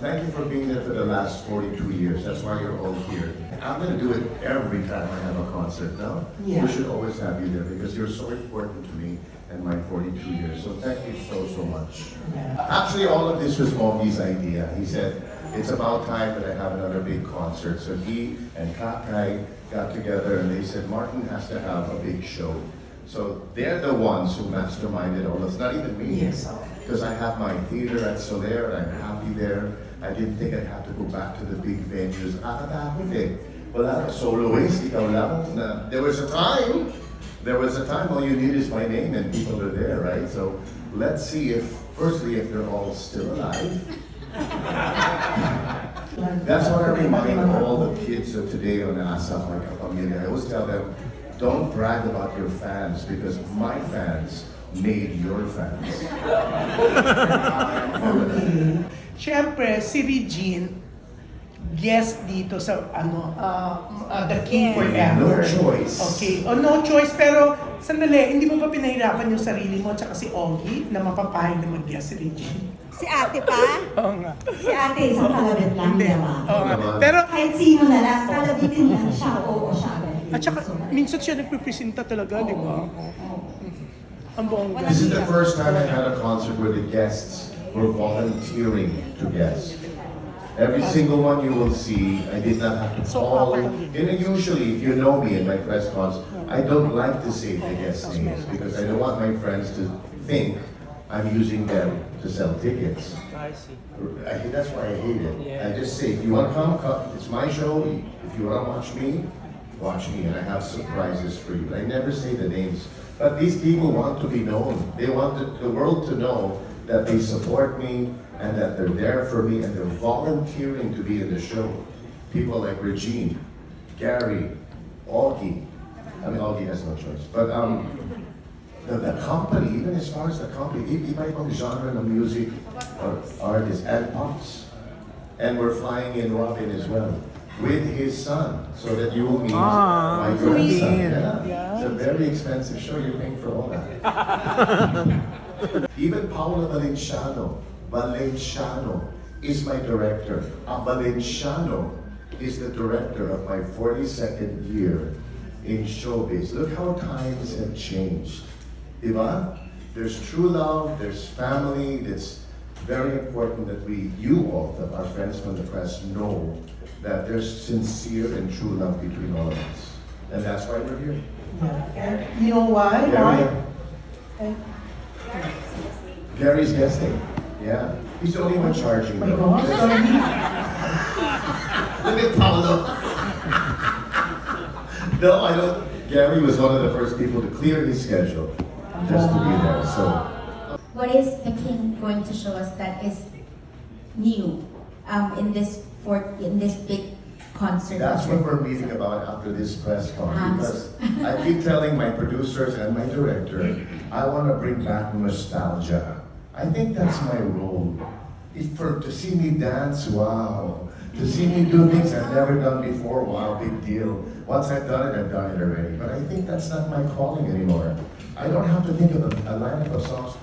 Thank you for being there for the last 42 years. That's why you're all here. I'm going to do it every time I have a concert now. Yeah. We should always have you there because you're so important to me and my 42 years. So thank you so much. Actually, all of this was Mogi's idea. He said, it's about time that I have another big concert. So he and Kakai got together and they said, Martin has to have a big show. So they're the ones who masterminded all this, not even me. Yes. Because I have my theater at Solaire, I'm happy there. I didn't think I'd have to go back to the big venues. Nakatakot eh. Wala ka soloist, ikaw lang. There was a time all you need is my name and people are there, right? So let's see firstly, if they're all still alive. That's what I remind all the kids of today on ASAP, my kapamilya. I always tell them, don't brag about your fans because my fans made your fans. Siyempre, si Regine, guest dito sa The King Forever. No choice. Okay, no choice. Pero, sandali, hindi mo ba pinahirapan yung sarili mo tsaka si Ogie na mapapahig na mag-guest si Regine? Si ate pa? Oo nga. Si ate isang kalabit lang, di ba? Oo nga. Pero, Kahit sino na lang, kalabitin lang siya, oo siya. at saka, minsan siya nagpipresenta talaga, di ba? Ang bongga. This is the first time I had a concert where the guests were volunteering to guest. Every single one you will see, I did not have to call. Usually, if you know me in my press cons, I don't like to say the guest names because I don't want my friends to think I'm using them to sell tickets. I see. That's why I hate it. Yeah. I just say, if you want to come, come. It's my show. If you want to watch me, and I have surprises for you. I never say the names, but these people want to be known. They want the world to know that they support me and that they're there for me and they're volunteering to be in the show. People like Regine, Gary, Augie. I mean, Augie has no choice. But the company, even as far as the company, iba-ibang genre ng music or artists and pops. And we're flying in Robin as well with his son so that you will meet my grandson. Yeah. It's a very expensive show. You're paying for all that. Even Paula Valenciano is my director. Valenciano is the director of my 42nd year in showbiz. Look how times have changed. Diba? There's true love, there's family. It's very important that you all, our friends from the press, know that there's sincere and true love between all of us. And that's why we're here. Yeah. You know why? Gary's guesting. Yeah. He's the only one charging though. Look at Paulo. No, I don't. Gary was one of the first people to clear his schedule just to be there. So. What is the King going to show us that is new in this big concert? That's what we're meeting about after this press con. Because I keep telling my producers and my director, I want to bring back nostalgia. I think that's my role. To see me dance, wow. To see me do things I've never done before, wow, big deal. Once I've done it already. But I think that's not my calling anymore. I don't have to think of a lineup of songs.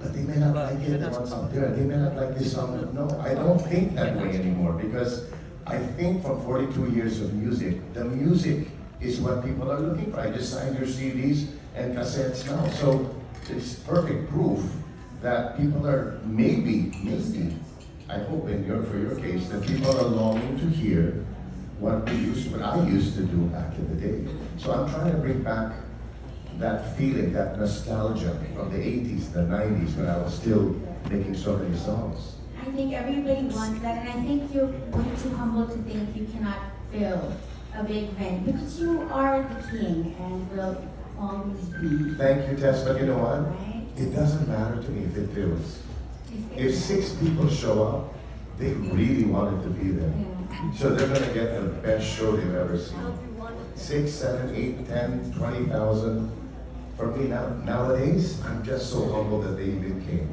But they may not like it, the ones out there. They may not like this song. No, I don't think that way anymore because I think from 42 years of music, the music is what people are looking for. I just signed your CDs and cassettes now. So it's perfect proof that people are maybe, I hope for your case, that people are longing to hear what I used to do back in the day. So I'm trying to bring back that feeling, that nostalgia from the 80s, the 90s, when I was still making so many songs. I think everybody wants that, and I think you're way too humble to think you cannot fill a big venue because you are the king and will always be. Thank you, Tess, but you know what? Right? It doesn't matter to me if it fills. If 6 people show up, they really wanted to be there. So they're gonna get the best show they've ever seen. 6, 7, 8, 10, 20,000. For me nowadays, I'm just so humbled that they even came.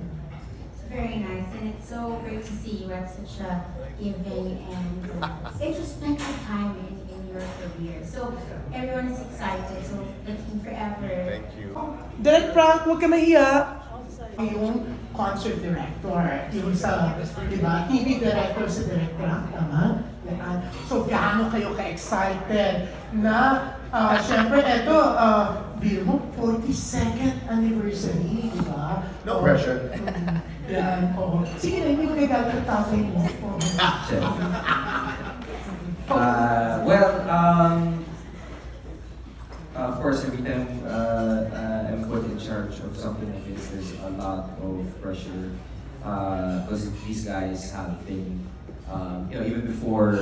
It's very nice, and it's so great to see you at such a giving and introspective time in your career. So everyone is excited. So looking forever. Thank you. Direct Frank, huwag ka mahiya. yung concert director, yung sa, di ba, TV director sa director, tama? So, gaano kayo ka-excited na, syempre, eto, bill mo, 42nd anniversary, di ba? No pressure. Yan, oo. Sige na, hindi mo nagagalit ang tatay mo. Well, of course, every time I'm put in charge of something like this, there's a lot of pressure because these guys have been, even before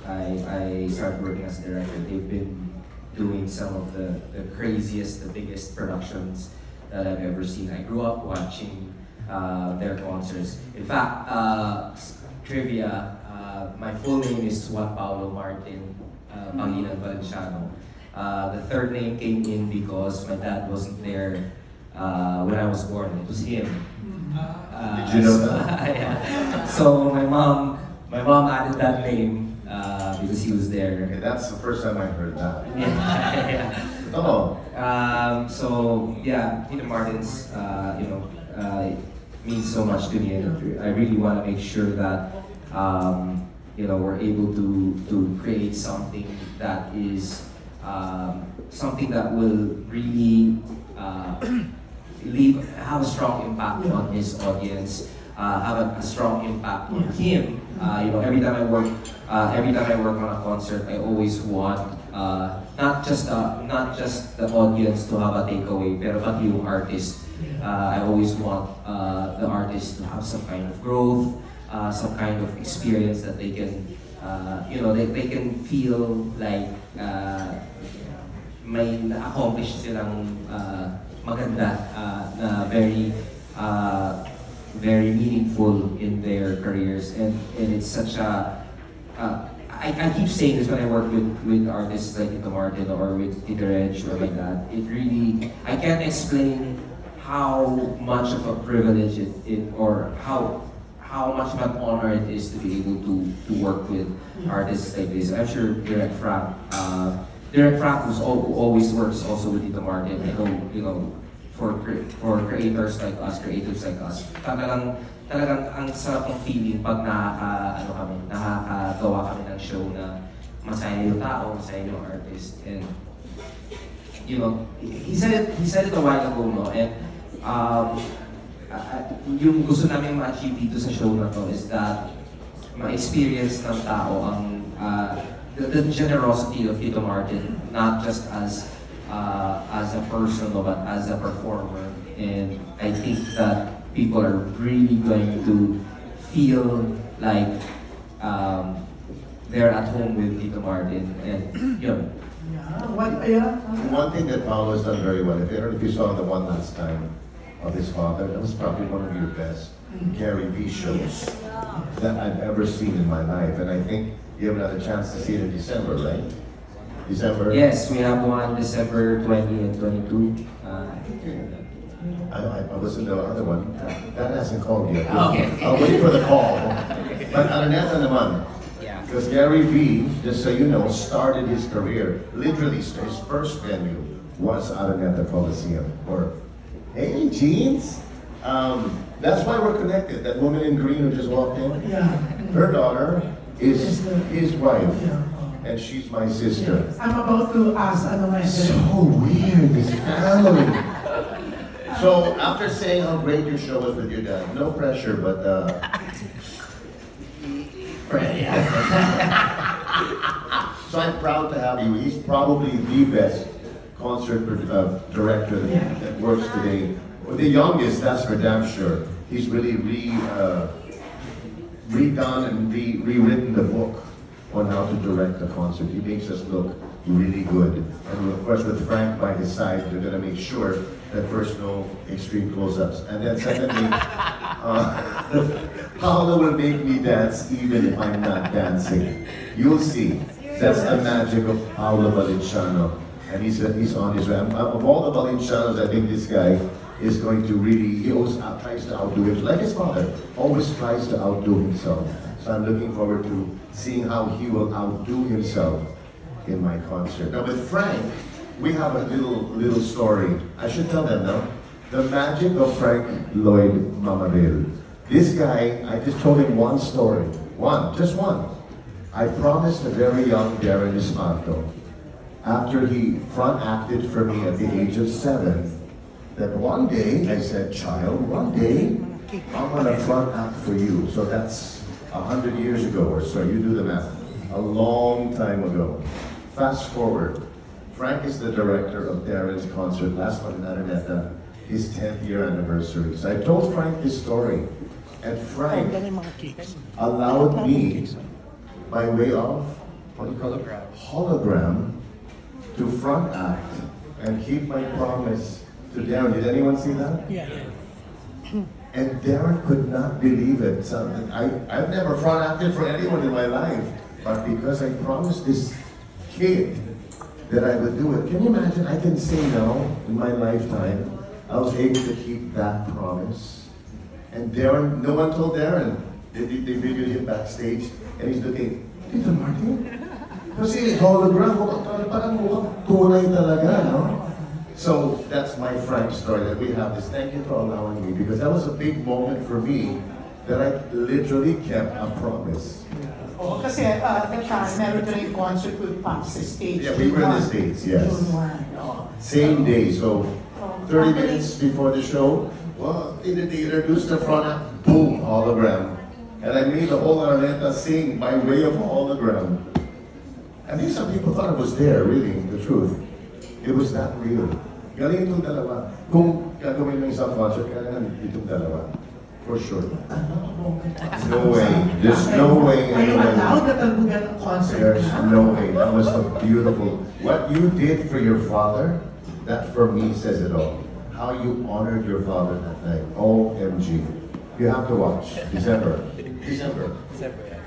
I started working as a director, they've been doing some of the craziest, the biggest productions that I've ever seen. I grew up watching their concerts. In fact, trivia, my full name is Juan Paulo Martin Valenciano. The third name came in because my dad wasn't there when I was born. It was him. Did you know that? Yeah. So my mom added that name because he was there. Okay, that's the first time I heard that. Yeah. Oh. So yeah, Peter Martin's, means so much to me, and I really want to make sure that we're able to create something that is something that will really have a strong impact on his audience, have a strong impact on him. Every time I work on a concert, I always want not just the audience to have a takeaway, pero pati yung artist. I always want the artist to have some kind of growth, some kind of experience that they can, they can feel like may na-accomplish silang maganda na very meaningful in their careers, and it's such a I keep saying this when I work with artists like Tito Martin or with Tito Reg or like that. It really, I can't explain how much of a privilege or how much of an honor it is to be able to work with artists like this. I'm sure Derek Frank who always works also with Tito Martin. I know, for creators like us, creatives like us, talagang ang sarap ng feeling pag nakakagawa kami ng show na masaya yung tao, masaya yung artist. And he said it a while ago, no? And yung gusto namin ma-achieve dito sa show na to is that ma-experience ng tao ang the generosity of Tito Martin, not just as a person, but as a performer. And I think that people are really going to feel like they're at home with Tito Martin. And One thing that Paolo has done very well, if you saw the one last time of his father, that was probably one of your best Gary V shows that I've ever seen in my life. And I think you have another chance to see it in December, right? December? yes, we have one December 20 and 22. I listened to the other one. That hasn't called yet. Okay. I'll wait for the call. But Araneta naman. Yeah. Because Gary V, just so you know, started his career, literally his first venue was Araneta Coliseum. Or, hey, Jeans. That's why we're connected. That woman in green who just walked in, her daughter is his wife. And she's my sister. I'm about to ask, So weird, this family. So after saying how great your show was with your dad, no pressure, but so I'm proud to have you. He's probably the best concert director that works today. The youngest, that's for damn sure. He's really redone and rewritten the book on how to direct a concert. He makes us look really good. And of course, with Frank by his side, they're gonna make sure that first, no extreme close-ups. And then secondly, Paolo will make me dance even if I'm not dancing. You'll see. That's the magic of Paolo Valenciano. And he's on his way. Of all the Valencianos, I think this guy is going to really, he always tries to outdo him. Like his father, always tries to outdo himself. So I'm looking forward to seeing how he will outdo himself in my concert. Now with Frank, we have a little story. I should tell them now. The magic of Frank Lloyd Mamaril. This guy, I just told him one story. One, just one. I promised a very young Darren Espanto, after he front acted for me at the age of 7, that one day, I said, child, one day, I'm gonna front act for you. So that's 100 years ago or so, you do the math. A long time ago. Fast forward, Frank is the director of Darren's concert last month in Araneta, his 10th year anniversary. So I told Frank this story, and Frank allowed me, by way of, what do you call it? Hologram, to front act and keep my promise to Darren. Did anyone see that? Yeah. And Darren could not believe it. So I've never front acted for anyone in my life, but because I promised this kid that I would do it. Can you imagine? I can say now, in my lifetime, I was able to keep that promise. And Darren, no one told Darren. They videoed him backstage, and he's looking, Tito Martin? Kasi hologram, parang mukhang tunay talaga, no? So that's my Frank story that we have this. Thank you for allowing me, because that was a big moment for me that I literally kept a promise. Oo, kasi at the time, meron ka rin concert with Pops sa stage. Yeah, we were in the States, yes. June 1, oo. Same day, so 30 minutes before the show, well, they introduced the front act, boom, hologram. And I made the whole Araneta sing by way of hologram. I think some people thought I was there, really, the truth. It was that real. Galing itong dalawa. Kung gagawin mo isang concert, kailangan itong dalawa. For sure. No way. There's no way. Are you allowed na talbugan ng concert? There's no way. That was so beautiful. What you did for your father, that for me says it all. How you honored your father that night. OMG. You have to watch. December.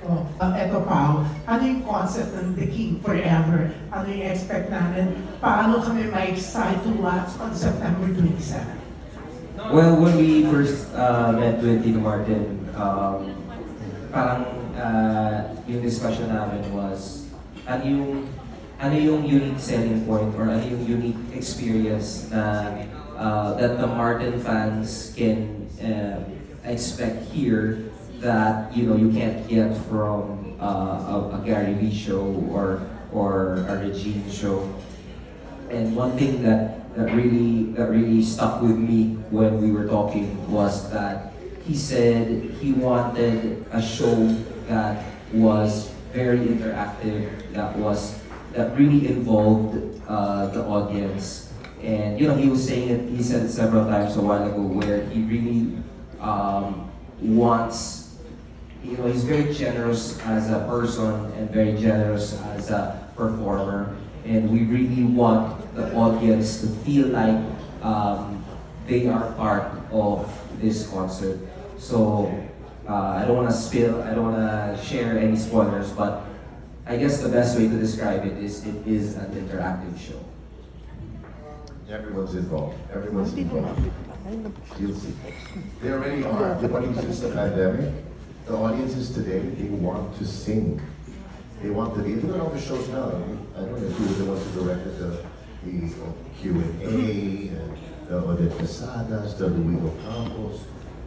Oh, eto pa, ano yung concept ng The King Forever? Ano yung expect namin? Paano kami ma-excite to watch on September 27? Well, when we first met with Tito Martin, parang yung discussion namin was ano yung unique selling point or ano yung unique experience na that the Martin fans can expect here that you can't get from a Gary Vee show or a Regine show. And one thing that really stuck with me when we were talking was that he said he wanted a show that was very interactive, that really involved the audience. And he was saying it, he said it several times a while ago, where he really wants, he's very generous as a person and very generous as a performer. And we really want the audience to feel like they are part of this concert. So I don't want to spill, I don't want to share any spoilers, but I guess the best way to describe it is an interactive show. Everyone's involved. Everyone's involved. You'll see. They already are. Since the pandemic, the audiences today, they want to sing. They want to be. Look at all the shows now. I don't know if you were the ones who directed the Q&A, the Odette Casadas, the Luis Ocampos.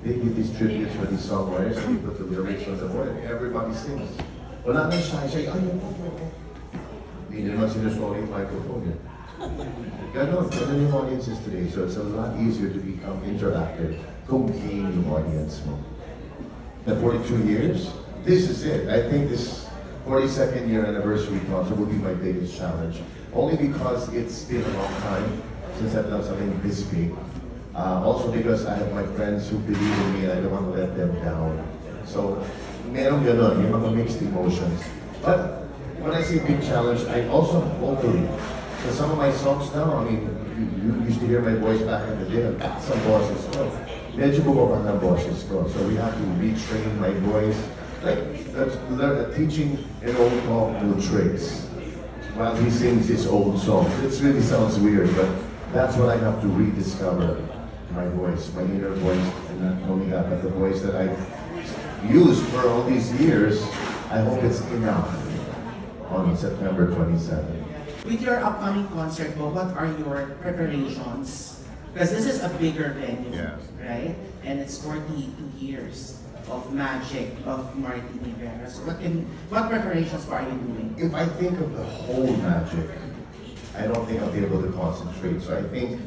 They give these tributes for these songwriters and they put the lyrics on the board and everybody sings. Wala na shy. Hindi naman sinusoli yung microphone yun. Ganon yung audiences today. So it's a lot easier to become interactive kung game yung audience mo. The 42 years, this is it. I think this 42nd year anniversary concert will be my biggest challenge. Only because it's been a long time since I've done something this big. Also because I have my friends who believe in me and I don't want to let them down. So, meron ganon, yung mga mixed emotions. But when I say big challenge, I also vocally. So some of my songs now, I mean, you used to hear my voice back in the day, some bosses ko. Medyo bumaba ng bosses ko. So we have to retrain my voice. Like, teaching an old dog new tricks while he sings his old songs. It really sounds weird, but that's what I have to rediscover. My voice, my inner voice, and not only that, but the voice that I've used for all these years. I hope it's enough on September 27th. With your upcoming concert, what are your preparations? Because this is a bigger venue, Yeah. right? And it's 42 years of magic of Martin Nievera. So what preparations are you doing? If I think of the whole magic, I don't think I'll be able to concentrate. So I think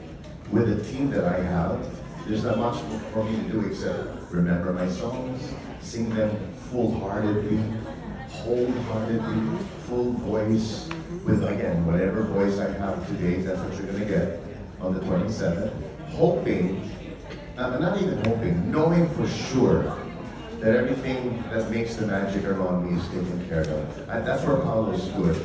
with the team that I have, there's not much for me to do except remember my songs, sing them full-heartedly, wholeheartedly, full voice, with again, whatever voice I have today, that's what you're gonna get on the 27th. Hoping, not even hoping, knowing for sure that everything that makes the magic around me is taken care of. And that's where Paolo's good.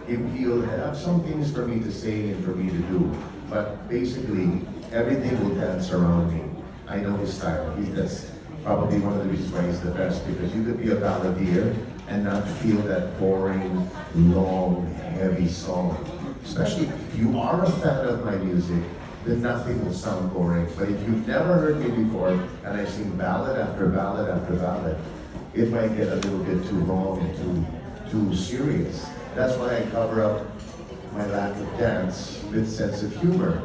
He'll have some things for me to say and for me to do, but basically, everything will dance around me. I know his style. That's probably one of the reasons why he's the best, because you could be a balladeer and not feel that boring, long, heavy song. Especially if you are a fan of my music, then nothing will sound boring. But if you've never heard me before, and I sing ballad after ballad after ballad, it might get a little bit too long and too serious. That's why I cover up my lack of dance with sense of humor,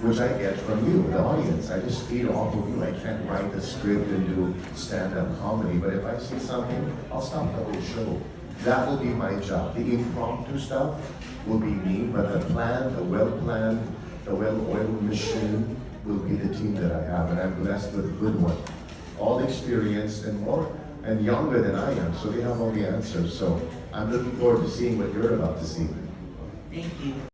which I get from you, the audience. I just feed off of you. I can't write a script and do stand-up comedy, but if I see something, I'll stop the whole show. That will be my job. The impromptu stuff will be me, but the plan, the well-planned, the well-oiled machine will be the team that I have, and I'm blessed with a good one. All experienced and more, and younger than I am, so they have all the answers. So I'm looking forward to seeing what you're about to see. Thank you.